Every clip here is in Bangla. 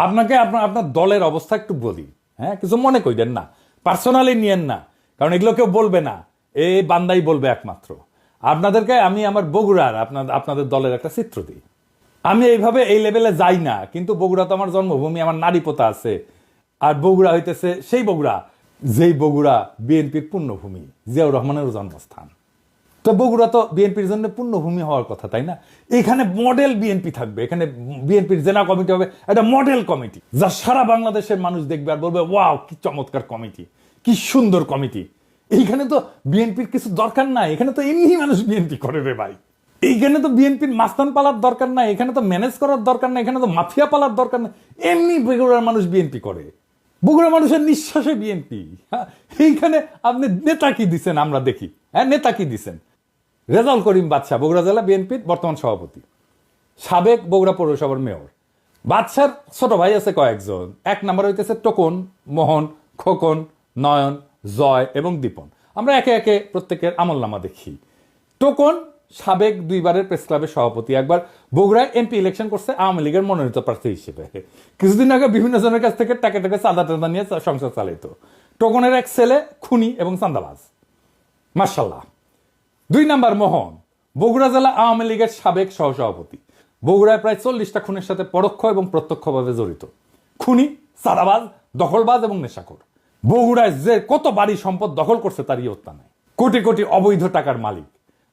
আপনাকে আপনার আপনার দলের অবস্থা একটু বলি, হ্যাঁ, কিছু মনে কইলেন না, পার্সোনালি নিয়েন না, কারণ এগুলো কেউ বলবে না, এই বান্দাই বলবে একমাত্র। আপনাদেরকে আমি আমার বগুড়ার আপনাদের দলের একটা চিত্র দিই। আমি এইভাবে এই লেভেলে যাই না, কিন্তু বগুড়া তো আমার জন্মভূমি, আমার নারী পোতা আছে। আর বগুড়া হইতেছে সেই বগুড়া যেই বগুড়া বিএনপির পুণ্যভূমি, জিয়াউর রহমানের জন্মস্থান। তো বগুড়া তো বিএনপির জন্য পুণ্যভূমি হওয়ার কথা, তাই না? এখানে মডেল বিএনপি থাকবে, এখানে বিএনপির জেলা কমিটি হবে, একটা মডেল কমিটি, যা সারা বাংলাদেশের মানুষ দেখবে আর বলবে ওয়াও কি চমৎকার কমিটি, কি সুন্দর কমিটি। এইখানে তো বিএনপির কিছু দরকার নাই, এখানে তো এমনি মানুষ বিএনপি করে রে ভাই। এইখানে তো বিএনপির মাস্তান পালার দরকার নাই, এখানে তো ম্যানেজ করার দরকার নাই, এখানে তো মাফিয়া পালার দরকার নাই, এমনি বগুড়ার মানুষ বিএনপি করে। বগুড়া মানুষের নিঃশ্বাসে বিএনপি। এইখানে আপনি নেতা কি দিচ্ছেন আমরা দেখি, হ্যাঁ, নেতা কি দিচ্ছেন? রেজাউল করিম বাদশা বগুড়া জেলা বিএনপির বর্তমান সভাপতি, সাবেক বগুড়া পৌরসভার মেয়র। বাদশার ছোট ভাই আছে কয়েকজন। এক নম্বর হইতেছে টোকন, মোহন, খোকন, নয়ন, জয় এবং দীপন। আমরা একে একে প্রত্যেকের আমলনামা দেখি। টোকন সাবেক দুইবারের প্রেস ক্লাবের সভাপতি, একবার বগুড়ায় এমপি ইলেকশন করছে আওয়ামী লীগের মনোনীত প্রার্থী হিসেবে। কিছুদিন আগে বিভিন্ন জনের কাছ থেকে টাকা চাঁদা টাদা নিয়ে সংসার চালাইত। টোকনের এক ছেলে খুনি এবং চাঁদাবাজ, মার্শাল্লাহ। দুই নাম্বার মোহন, বগুড়া জেলা আওয়ামী লীগের সাবেক সহসভাপতি, বগুড়ায় প্রায় 40টা খুনের সাথে পরোক্ষ এবং প্রত্যক্ষভাবে জড়িত। খুনি, চাঁদাবাজ, দখলবাজ এবং নেশাখোর। বগুড়ায় যে কত বাড়ি সম্পদ দখল করছে তার ইয়ত্তা নাই। কোটি কোটি অবৈধ টাকার মালিক।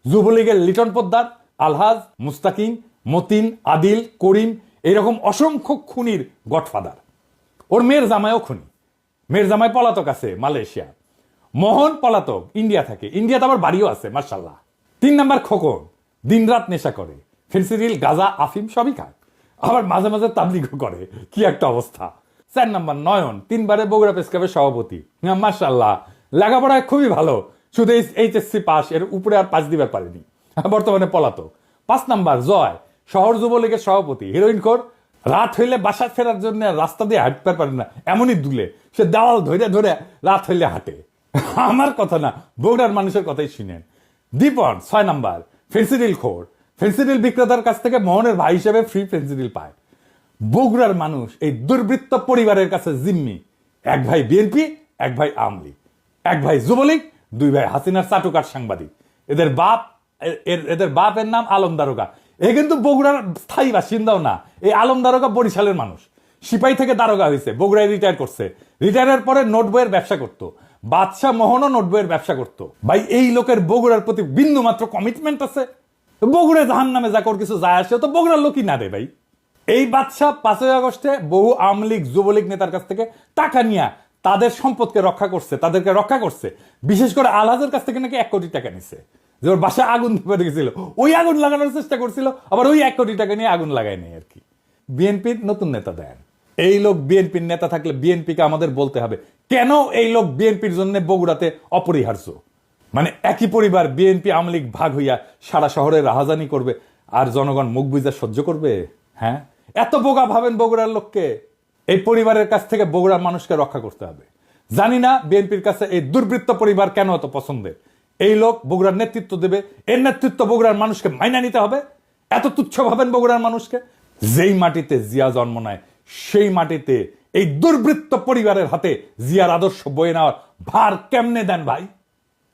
যুবলীগের লিটন পোদ্দার, আলহাজ, মুস্তাকিম, মতিন, আদিল, করিম, এইরকম অসংখ্য খুনির গডফাদার। ওর মেয়ের জামাইও খুনি, মেয়ের জামাই পলাতক আছে মালয়েশিয়া। মোহন পলাতক, ইন্ডিয়া থাকে, ইন্ডিয়াতে আবার বাড়িও আছে মার্শাল্লাহ। তিন নাম্বার খোকন, দিনরাত নেশা করে, ফেন্সিডিল, গাঁজা, আফিম সবই খায়, আবার মাঝে মাঝে তাবলিগও করে, কি একটা অবস্থা। চার নাম্বার নয়ন, 3বারে বগুড়া প্রেস ক্লাবের সভাপতি, মার্শাল্লাহ, লেখাপড়ায় খুবই ভালো, শুধু এইচএসসি পাস, এর উপরে আর পাস দিবার পারেনি, বর্তমানে পলাতক। 5 নাম্বার জয়, শহর যুবলীগের সভাপতি, হিরোইনখোর, রাত হইলে বাসা ফেরার জন্য রাস্তা দিয়ে হাঁটতে পারে না, এমনই দুলে, সে দেওয়াল ধরে ধরে রাত হইলে হাঁটে। আমার কথা না, বগুড়ার মানুষের কথাই শুনেন। দীপন 6 নাম্বার, ফেন্সিডিল খোর, ফেন্সিডিল বিক্রেতার কাছ থেকে মোহনের ভাই হিসেবে ফ্রি ফেন্সিডিল পায়। বগুড়ার মানুষ এই দুর্বৃত্ত পরিবারের কাছে জিম্মি। এক ভাই বিএনপি, এক ভাই আওয়ামী লীগ, এক ভাই যুবলীগ, 2 ভাই হাসিনার চাটুকার সাংবাদিক। এদের বাপের নাম আলম দারোগা। এ কিন্তু বগুড়ার স্থায়ী বাসিন্দাও না, এই আলম দারোগা বরিশালের মানুষ, সিপাহী থেকে দারোগা হয়েছে, বগুড়ায় রিটায়ার করছে। রিটায়ারের পরে নোট বইয়ের ব্যবসা করতো। বাদশাহ মোহনও নোট বইয়ের ব্যবসা করতো। ভাই এই লোকের বগুড়ার প্রতি বিন্দু মাত্র কমিটমেন্ট আছে? বগুড়ায় জাহান নামে যা কর কিছু যায় আসে, তো বগুড়ার লোকই না রে ভাই। এই বাদশাহ 5ই আগস্টে বহু আওয়ামী লীগ যুবলীগ নেতার কাছ থেকে টাকা নিয়ে তাদের সম্পদকে রক্ষা করছে, তাদেরকে রক্ষা করছে। বিশেষ করে আলহাজের কাছ থেকে নাকি 1 কোটি টাকা নিছে, যে ওর বাসায় আগুন ধরে গেছিল, ওই আগুন লাগানোর চেষ্টা করছিল, আবার ওই 1 কোটি টাকা নিয়ে আগুন লাগায় নেই আর কি। বিএনপির নতুন নেতা দেন, এই লোক বিএনপির নেতা থাকলে বিএনপিকে আমাদের বলতে হবে কেন এই লোক বিএনপির জন্য বগুড়াতে অপরিহার্য। মানে একই পরিবার বিএনপি আওয়ামী লীগ ভাগ হইয়া সারা শহরে রাহাজানি করবে, আর জনগণ মুখ বুঝা সহ্য করবে? হ্যাঁ, এত বোকা ভাবেন বগুড়ার লোককে? এই পরিবারের কাছ থেকে বগুড়ার মানুষকে রক্ষা করতে হবে। জানি না বিএনপির কাছে এই দুর্বৃত্ত পরিবার কেন এত পছন্দের। এই লোক বগুড়ার নেতৃত্ব দেবে, এর নেতৃত্ব বগুড়ার মানুষকে মাইনা নিতে হবে। এত তুচ্ছ ভাবেন বগুড়ার মানুষকে? যেই মাটিতে জিয়া জন্ম নেয় সেই মাটিতে এই দুর্বৃত্ত পরিবারের হাতে জিয়ার আদর্শ বয়ে নেওয়ার ভার কেমনে দেন ভাই?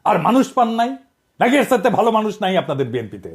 আর মানুষ পান নাই নাকি? এর সাথে ভালো মানুষ নাই আপনাদের বিএনপিতে?